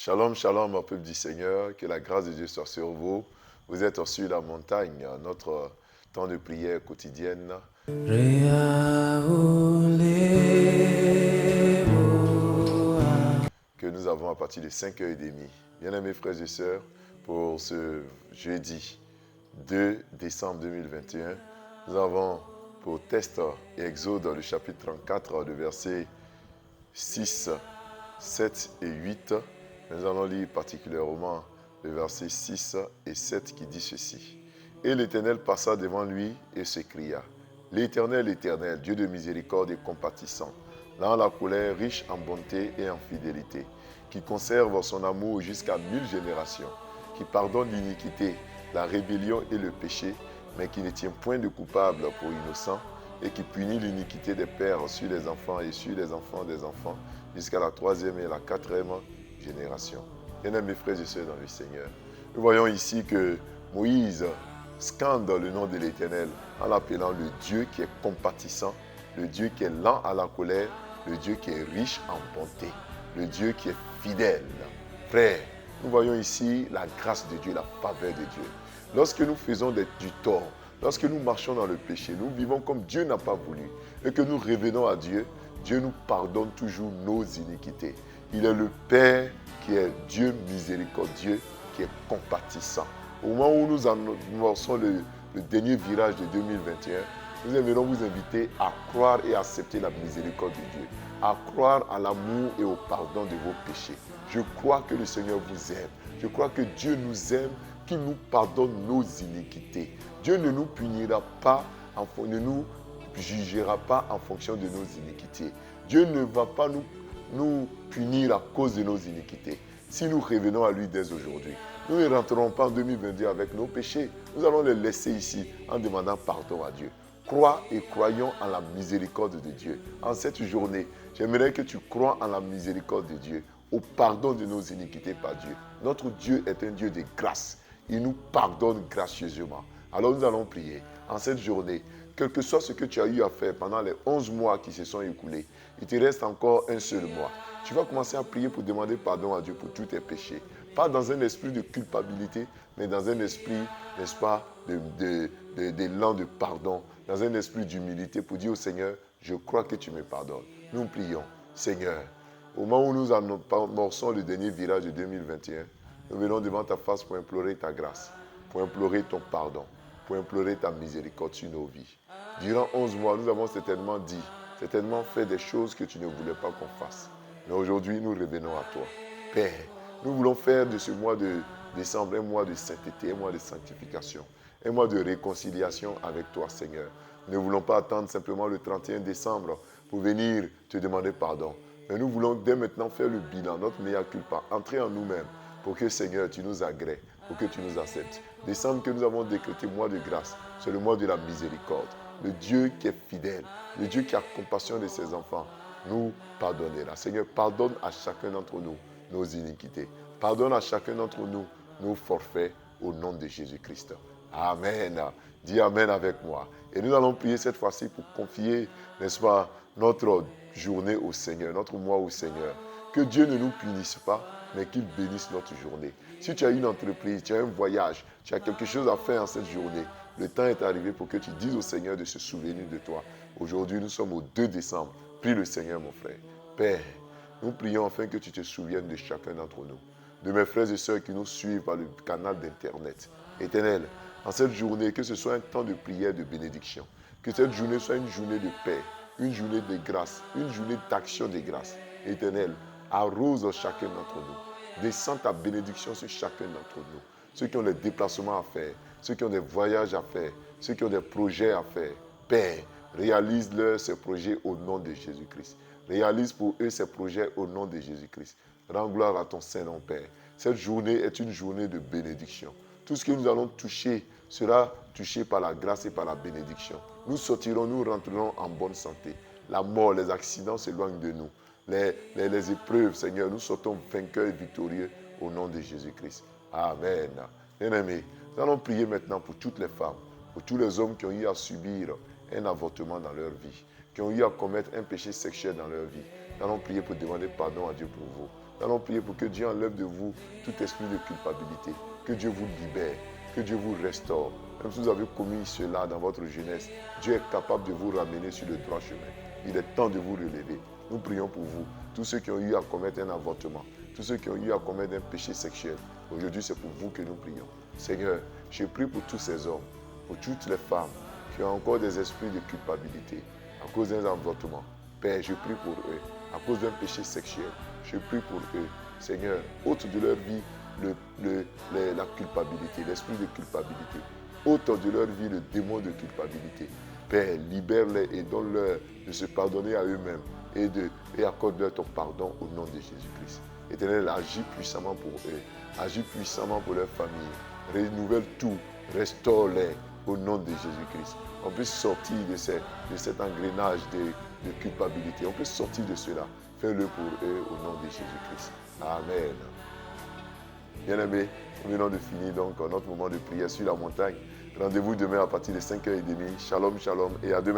Shalom, shalom, mon peuple du Seigneur, que la grâce de Dieu soit sur vous. Vous êtes sur la montagne, notre temps de prière quotidienne. Que nous avons à partir de 5h30. Bien-aimés frères et sœurs, pour ce jeudi 2 décembre 2021, nous avons pour test et Exode le chapitre 34, le verset 6, 7 et 8. Nous allons lire particulièrement le verset 6 et 7 qui dit ceci. Et l'Éternel passa devant lui et s'écria, l'Éternel, l'Éternel, Dieu de miséricorde et compatissant, dans la colère, riche en bonté et en fidélité, qui conserve son amour jusqu'à 1000 générations, qui pardonne l'iniquité, la rébellion et le péché, mais qui ne tient point de coupable pour innocent, et qui punit l'iniquité des pères sur les enfants et sur les enfants des enfants, jusqu'à la 3e et la 4e génération. Bien-aimés frères et sœurs dans le Seigneur, nous voyons ici que Moïse scande le nom de l'Éternel en l'appelant le Dieu qui est compatissant, le Dieu qui est lent à la colère, le Dieu qui est riche en bonté, le Dieu qui est fidèle. Frère, nous voyons ici la grâce de Dieu, la faveur de Dieu. Lorsque nous faisons du tort, lorsque nous marchons dans le péché, nous vivons comme Dieu n'a pas voulu et que nous revenons à Dieu, Dieu nous pardonne toujours nos iniquités. Il est le Père qui est Dieu miséricordieux, qui est compatissant. Au moment où nous amorçons le dernier virage de 2021, nous aimerions vous inviter à croire et accepter la miséricorde de Dieu, à croire à l'amour et au pardon de vos péchés. Je crois que le Seigneur vous aime. Je crois que Dieu nous aime, qu'il nous pardonne nos iniquités. Dieu ne nous punira pas, ne nous jugera pas en fonction de nos iniquités. Dieu ne va pas nous punir à cause de nos iniquités. Si nous revenons à lui dès aujourd'hui, nous ne rentrerons pas en 2022 avec nos péchés. Nous allons les laisser ici en demandant pardon à Dieu. Crois et croyons en la miséricorde de Dieu. En cette journée, j'aimerais que tu crois en la miséricorde de Dieu, au pardon de nos iniquités par Dieu. Notre Dieu est un Dieu de grâce. Il nous pardonne gracieusement. Alors nous allons prier en cette journée. Quel que soit ce que tu as eu à faire pendant les 11 mois qui se sont écoulés, il te reste encore un seul mois. Tu vas commencer à prier pour demander pardon à Dieu pour tous tes péchés. Pas dans un esprit de culpabilité, mais dans un esprit, n'est-ce pas, d'élan de pardon, dans un esprit d'humilité pour dire au Seigneur, je crois que tu me pardonnes. Nous prions, Seigneur, au moment où nous amorçons le dernier virage de 2021, nous venons devant ta face pour implorer ta grâce, pour implorer ton pardon, pour implorer ta miséricorde sur nos vies. Durant 11 mois, nous avons certainement dit, certainement fait des choses que tu ne voulais pas qu'on fasse. Mais aujourd'hui, nous revenons à toi. Père, nous voulons faire de ce mois de décembre un mois de sainteté, un mois de sanctification, un mois de réconciliation avec toi, Seigneur. Nous ne voulons pas attendre simplement le 31 décembre pour venir te demander pardon. Mais nous voulons dès maintenant faire le bilan, notre mea culpa, entrer en nous-mêmes pour que, Seigneur, tu nous agrées, pour que tu nous acceptes. Décembre que nous avons décrété mois de grâce, c'est le mois de la miséricorde. Le Dieu qui est fidèle, le Dieu qui a compassion de ses enfants, nous pardonnera. Seigneur, pardonne à chacun d'entre nous nos iniquités. Pardonne à chacun d'entre nous nos forfaits au nom de Jésus-Christ. Amen. Dis Amen avec moi. Et nous allons prier cette fois-ci pour confier, n'est-ce pas, notre journée au Seigneur, notre mois au Seigneur. Que Dieu ne nous punisse pas, mais qu'il bénisse notre journée. Si tu as une entreprise, tu as un voyage, tu as quelque chose à faire en cette journée, le temps est arrivé pour que tu dises au Seigneur de se souvenir de toi. Aujourd'hui, nous sommes au 2 décembre. Prie le Seigneur, mon frère. Père, nous prions afin que tu te souviennes de chacun d'entre nous, de mes frères et sœurs qui nous suivent par le canal d'Internet. Éternel, en cette journée, que ce soit un temps de prière, de bénédiction, que cette journée soit une journée de paix, une journée de grâce, une journée d'action de grâce. Éternel, arrose chacun d'entre nous. Descends ta bénédiction sur chacun d'entre nous. Ceux qui ont des déplacements à faire, ceux qui ont des voyages à faire, ceux qui ont des projets à faire. Père, réalise-leur ces projets au nom de Jésus-Christ. Réalise pour eux ces projets au nom de Jésus-Christ. Rends gloire à ton Saint-Nom, Père. Cette journée est une journée de bénédiction. Tout ce que nous allons toucher sera touché par la grâce et par la bénédiction. Nous sortirons, nous rentrerons en bonne santé. La mort, les accidents s'éloignent de nous. Les épreuves, Seigneur, nous sortons vainqueurs et victorieux au nom de Jésus-Christ. Amen. Bien-aimés, nous allons prier maintenant pour toutes les femmes, pour tous les hommes qui ont eu à subir un avortement dans leur vie, qui ont eu à commettre un péché sexuel dans leur vie. Nous allons prier pour demander pardon à Dieu pour vous. Nous allons prier pour que Dieu enlève de vous tout esprit de culpabilité. Que Dieu vous libère, que Dieu vous restaure. Même si vous avez commis cela dans votre jeunesse, Dieu est capable de vous ramener sur le droit chemin. Il est temps de vous relever. Nous prions pour vous, tous ceux qui ont eu à commettre un avortement, tous ceux qui ont eu à commettre un péché sexuel. Aujourd'hui, c'est pour vous que nous prions. Seigneur, je prie pour tous ces hommes, pour toutes les femmes qui ont encore des esprits de culpabilité à cause d'un avortement. Père, je prie pour eux, à cause d'un péché sexuel. Je prie pour eux. Seigneur, ôte de leur vie la culpabilité, l'esprit de culpabilité. Ôte de leur vie le démon de culpabilité. Père, libère-les et donne-leur de se pardonner à eux-mêmes et accorde-leur ton pardon au nom de Jésus-Christ. Éternel, agis puissamment pour eux, agis puissamment pour leur famille. Renouvelle tout, restaure-les au nom de Jésus-Christ. On peut sortir de cet engrenage de culpabilité. On peut sortir de cela. Fais-le pour eux au nom de Jésus-Christ. Amen. Bien-aimés, nous venons de finir donc notre moment de prière sur la montagne. Rendez-vous demain à partir de 5h30. Shalom, shalom et à demain.